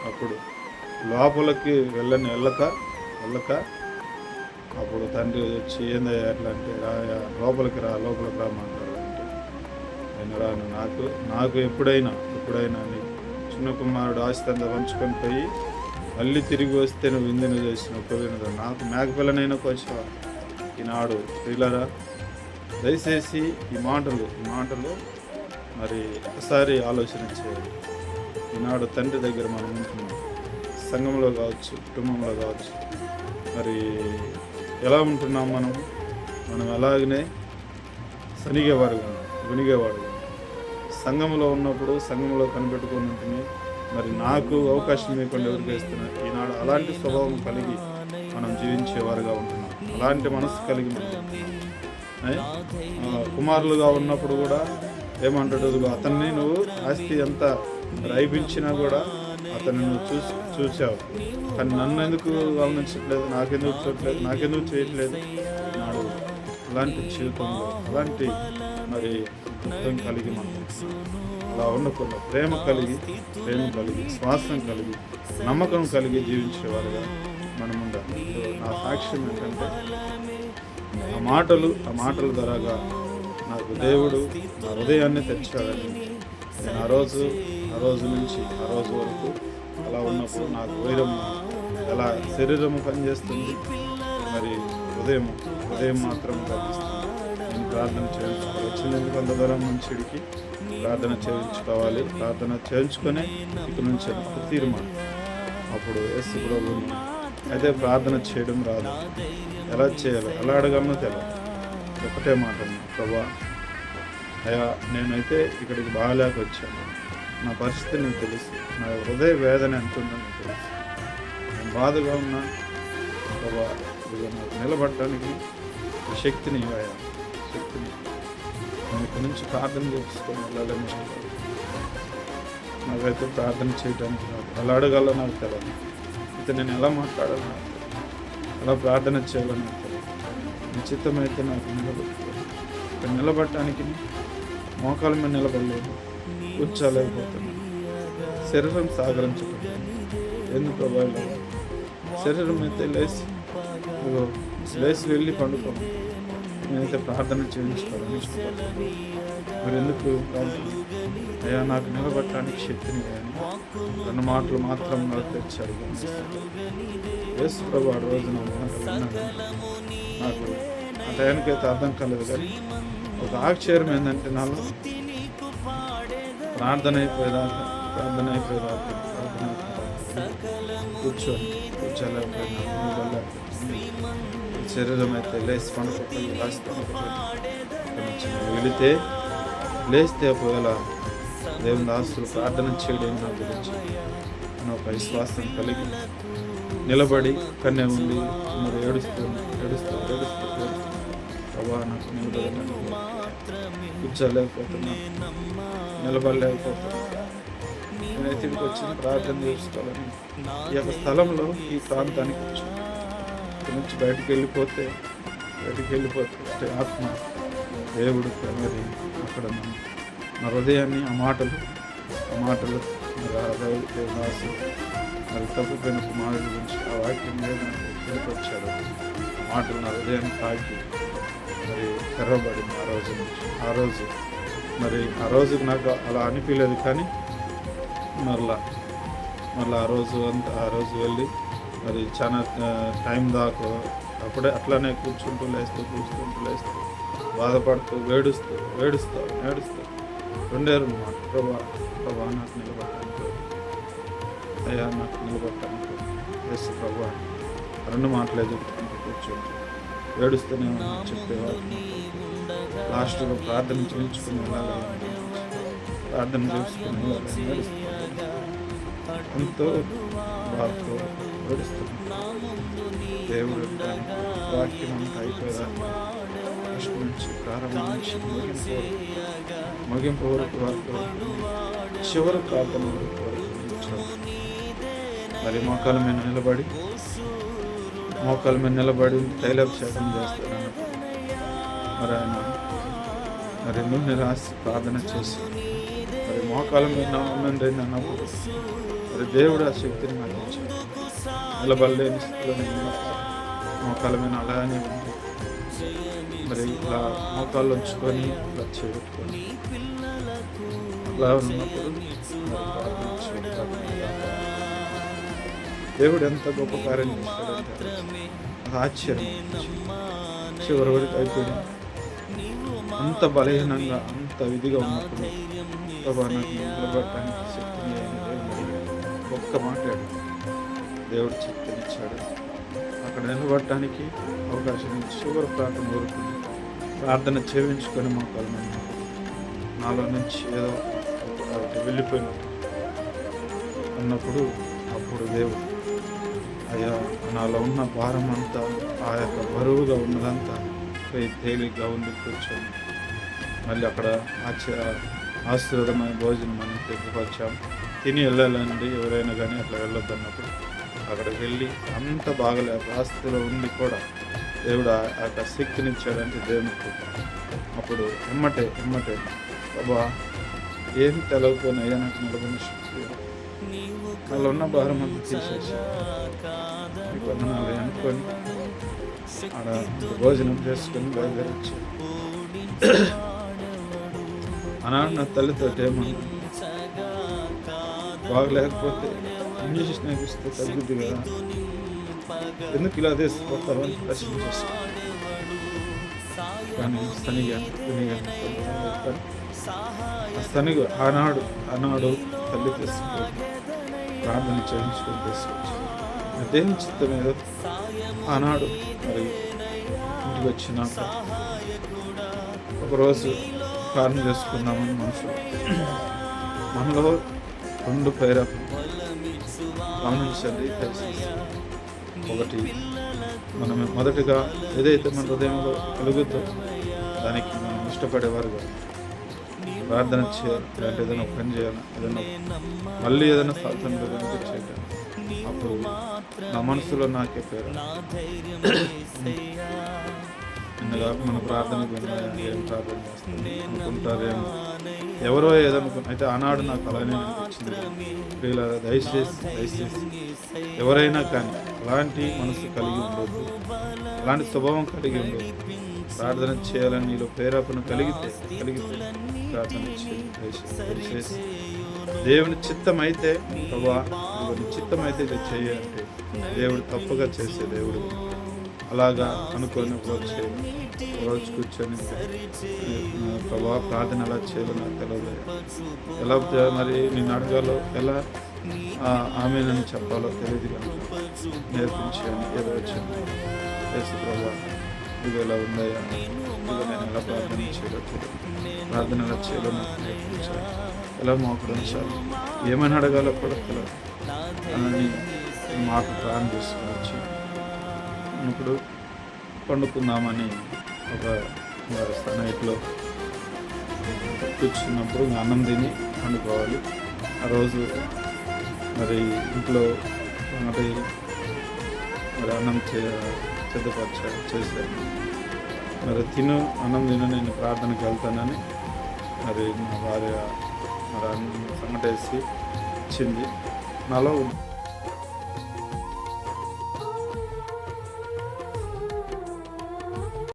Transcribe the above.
అప్పుడు లోపలికి వెళ్ళక అప్పుడు తండ్రి వచ్చి ఏందయ్యా అట్లా అంటే లోపలికి రామంటారు. అంటే నేను రాను, నాకు ఎప్పుడైనా నీ చిన్న కుమారుడు ఆస్తి అంతా పంచుకొని పోయి మళ్ళీ తిరిగి వస్తే నువ్వు విందును చేసిన ఉపయోగం నాకు మేకపిల్లనైనా వచ్చావా. ఈనాడు ప్రియులారా, దయచేసి ఈ మాటలు మరి ఒకసారి ఆలోచన చేయాలి. ఈనాడు తండ్రి దగ్గర మనం ఉంటున్నాం, సంఘంలో కావచ్చు, కుటుంబంలో కావచ్చు. మరి ఎలా ఉంటున్నాం మనం అలాగనే వినిగేవాడు సంఘంలో ఉన్నప్పుడు సంఘంలో కనిపెట్టుకొని ఉంటుంది. మరి నాకు అవకాశం లేకుండా ఎవరికి వేస్తున్నారు. ఈనాడు అలాంటి స్వభావం కలిగి మనం జీవించేవారుగా ఉంటున్నాం. అలాంటి మనసు కలిగి మనం కుమారులుగా ఉన్నప్పుడు కూడా ఏమంటాడు, అతన్ని నువ్వు ఆస్తి ఎంత రైపించినా కూడా అతన్ని నువ్వు చూసావు, కానీ నన్ను ఎందుకు గమనించట్లేదు, నాకెందుకు చేయట్లేదు. నాడు అలాంటి జీవితంలో అలాంటి మరి అర్థం కలిగి మనం అలా ఉండకుండా ప్రేమ కలిగి విశ్వాసం కలిగి నమ్మకం కలిగి జీవించేవారుగా మనం ఉండాలి. నా సాక్ష్యం ఏంటంటే ఆ మాటల ద్వారాగా నాకు దేవుడు నా హృదయాన్ని తెచ్చాడని నేను ఆ రోజు నుంచి ఆ రోజు వరకు అలా ఉన్నప్పుడు నాకు వైరం ఎలా శరీరము పనిచేస్తుంది, మరి హృదయం మాత్రం తగ్గిస్తుంది. నేను ప్రార్థన చేయించుకోవాలి. వచ్చినందుకు అంత దూరం నుంచి ప్రార్థన చేయించుకోవాలి. ప్రార్థన చేయించుకొని ఇక్కడ నుంచి తీర్మానం అప్పుడు యేసు ప్రభువుని అయితే ప్రార్థన చేయడం రాదు, ఎలా చేయాలి, ఎలా అడగాలనో తెలియదు. ఒకటే మాట, ప్రభా అయ్యా నేనైతే ఇక్కడికి బాగాలేక వచ్చాను, నా పరిస్థితి నీకు తెలుసు, నా హృదయ వేదన ఎంత ఉందో నీకు తెలుసు, నేను బాధగా ఉన్నా ప్రభా ఇదిగో నాకు నిలబడటానికి శక్తిని ఇవ్వయా, నేను ఇక్కడి నుంచి ప్రార్థన చేసుకొని వెళ్ళాలని చెప్పాలి. నాకైతే ప్రార్థన చేయడానికి రాదు, ఎలా అడగాలో నాకు తెలియదు. అయితే నేను ఎలా మాట్లాడాలి, ఎలా ప్రార్థన చేయాలని నాకు తెలియదు. నిశ్చితమైతే నాకు నిలబడటానికి మోకాల మీద నిలబడలేదు, కూర్చోలేకపోతున్నాను, శరీరం సహకరించకపోతుంది. ఎందుకు ప్రభావం శరీరం అయితే లేచి వెళ్ళి పండుకోను, నేనైతే ప్రార్థన చేయించుకోవాలని ఇష్టపడతాను. మరి ఎందుకు అయ్యా నాకు నిలబడటానికి శక్తిని కానీ 2 మాటలు మాత్రం నాకు తెచ్చారు. యేసు ప్రభు ఆ రోజున నాకు ఆ టైంకైతే అర్థం కాలేదు, కానీ ఒక ఆశ్చర్యం ఏంటంటే నాలో ప్రార్థన అయిపోయేదాకా కూర్చోలేకపోయినా శరీరం అయితే లేచి వెళితే లేస్తే ఒకవేళ దేవుని దాసులు ప్రార్థన చేయడం నా గురించి అని ఒక విశ్వాసం కలిగి నిలబడి కన్నే ఉండి మరి ఏడుస్తూ ప్రభా నాకు కూర్చోలేకపోతున్నా, నిలబడలేకపోతున్నా, నేనైతే ఇంటికి వచ్చిన ప్రార్థన చేసుకోవాలని ఈ యొక్క స్థలంలో ఈ ప్రాంతానికి వచ్చి ఇక్కడి నుంచి బయటికి వెళ్ళిపోతే ఆత్మ దేవుడు మరి అక్కడ నా హృదయాన్ని ఆ మాటలు రాసి మరి తప్పిపోయిన కుమారుడి గురించి ఆ వాక్యం మీద తెలిపొచ్చాడు. ఆ మాటలు నా హృదయాన్ని తాకి మరి తెరవబడింది. ఆ రోజుకి నాకు అలా అనిపించలేదు, కానీ మరలా ఆ రోజు వెళ్ళి మరి చాలా టైం దాకా అప్పుడే అట్లానే కూర్చుంటూ లేస్తూ బాధపడుతూ ఏడుస్తూ 2 మాట, ప్రభా నాకు నిలబడటానికి, అయ్యా నాకు నిలబడటానికి ఎస్ ప్రభా 2 మాటలే చెప్తుంటూ కూర్చుంటూ ఏడుస్తూనే చెప్పేవారు. లాస్ట్లో ప్రార్థన చేయించుకుని వెళ్ళాలి, ప్రార్థన చేసుకుని ఎంతో బాధతో ఏడుస్తున్నాను. దేవుడు వాక్యం అంతా అయిపోయేదా ఫస్ట్ నుంచి ప్రారంభం నుంచి ముగింపు వరకు చివరి ప్రార్థన వరకు మరి మోకాల మీద నిలబడి తైలాభిషేకం చేస్తాను. మరి ఆయన నూనె రాసి ప్రార్థన చేసి మరి మోకాల మీద ఉన్నది అన్నప్పుడు మరి దేవుడు ఆ శక్తిని నాకు ఇచ్చాడు. నిలబడలేని స్థితిలో నేను ఉన్నప్పుడు మోకాళ్ళ మీద అలానే ఉంది. మరి ఇలా మోకాళ్ళు ఉంచుకొని ఇలా చేపెట్టుకొని అలా ఉన్నప్పుడు మరి దేవుడు ఎంత గొప్ప కార్యం చేస్తాడంటే నాకు ఆశ్చర్యం. చివరి వరకు అయిపోయింది. అంత బలహీనంగా అంత విధిగా ఉన్నప్పుడు ప్రభా నాకు నిలబడటానికి శక్తిని ఒక్క మాట్లాడు దేవుడు శక్తినిచ్చాడు. అక్కడ నిలబడటానికి అవకాశం చివరి ప్రార్థన కోరుకుంది. ప్రార్థన చేయించుకొని మోకాలు నాలో నుంచి ఏదో వెళ్ళిపోయినట్టు అన్నప్పుడు అప్పుడు దేవుడు అయ్యా నాలో ఉన్న భారం అంతా ఆ యొక్క బరువుగా ఉన్నదంతా తేలిగ్గా ఉంది కూర్చొని మళ్ళీ అక్కడ ఆశీర్వాదమైన భోజనం మనం తెచ్చిపరిచాం. తిని వెళ్ళాలండి ఎవరైనా కానీ అట్లా వెళ్ళొద్దు అన్నప్పుడు అక్కడికి వెళ్ళి అంత బాగలేదు ఆస్తిలో ఉండి కూడా దేవుడు ఆ యొక్క శక్తినిచ్చాడంటే దేవునికి. అప్పుడు ఎమ్మటే బాబా ఏం తెలవకపోయినా అయ్యా నాకు నిలబడిన శక్తి అలా ఉన్న భారం అంతా తీసేసి మీకు వందనాలు అనుకొని ఆడ భోజనం చేసుకొని బయలుదేరొచ్చు. ఆనాడు నా తల్లితోటి ఏమన్నా బాగలేకపోతే ఇంజక్షన్ ఇస్తే తగ్గుద్ది కదా, ఎందుకు ఇలా తీసుకుపోతావు అని ప్రశ్న చేస్తాను. కానీ స్థనిగా ఆనాడు తల్లి తీసుకుని ప్రార్థన చేయించుకొని తీసుకొచ్చి దేవుని చిత్తం ఏదో ఆనాడు మరి ఇంటికి వచ్చినాక ఒకరోజు ప్రార్థన చేసుకున్నామని మనుషులు మనలో 2 ప్రేరేపణ గమనించండి. ఒకటి మనం మొదటిగా ఏదైతే మన హృదయంలో కలుగుద్దో దానికి మనం ఇష్టపడేవారుగా ప్రార్థన చేయాలి, లేదంటే ఏదైనా పని చేయాలి, మళ్ళీ ఏదైనా సాధన చేయటం. అప్పుడు నా మనసులో నాకే పేరు ఇందుగా మన ప్రార్థనకు ఏం ప్రార్థన చేస్తుంది అనుకుంటారేమో, ఎవరో ఏదనుకున్న అయితే ఆనాడు నాకు అలానే అనిపించింది. ప్రియులారా, దయచేసి ఎవరైనా కానీ అలాంటి మనసు కలిగి ఉండొద్దు, అలాంటి స్వభావం కలిగి ఉండొద్దు. ప్రార్థన చేయాలని నీలో ప్రేరేపణ కలిగితే ప్రార్థన దయచేసి దేవుని చిత్తం అయితే ప్రభా చిత్తం అయితే ఇది చేయాలంటే దేవుడు తప్పగా చేసే దేవుడు. అలాగా అనుకొని రోజు కూర్చొని ప్రభా ప్రార్థన ఎలా చేయాలో నాకు తెలియదు, ఎలా మరి నేను అడగాలో ఎలా ఆమె నన్ను చెప్పాలో తెలియదు కనుక నేర్పించాను. ఏదో వచ్చింది యేసు ప్రభా ఇది ఎలా ఉందయ్యా, ఇదిగో నేను ఎలా ప్రార్థన ఎలా చేయాలో నాకు నేర్పించాను, ఎలా మోకడం ఉంచాలి, ఏమైనా అడగాలో కూడా తెలియదు అని మాకు ప్రార్థన తీసుకొచ్చి ఇప్పుడు పండుకుందామని ఒక నైట్లో కూర్చున్నప్పుడు అన్నం తిని పండుకోవాలి. ఆ రోజు మరి ఇంట్లో మరి అన్నం చేశాను. మరి అన్నం తిన నేను ప్రార్థనకి వెళ్తానని మరి మా భార్య మరి అన్నం సంగటేసి ఇచ్చింది. నాలో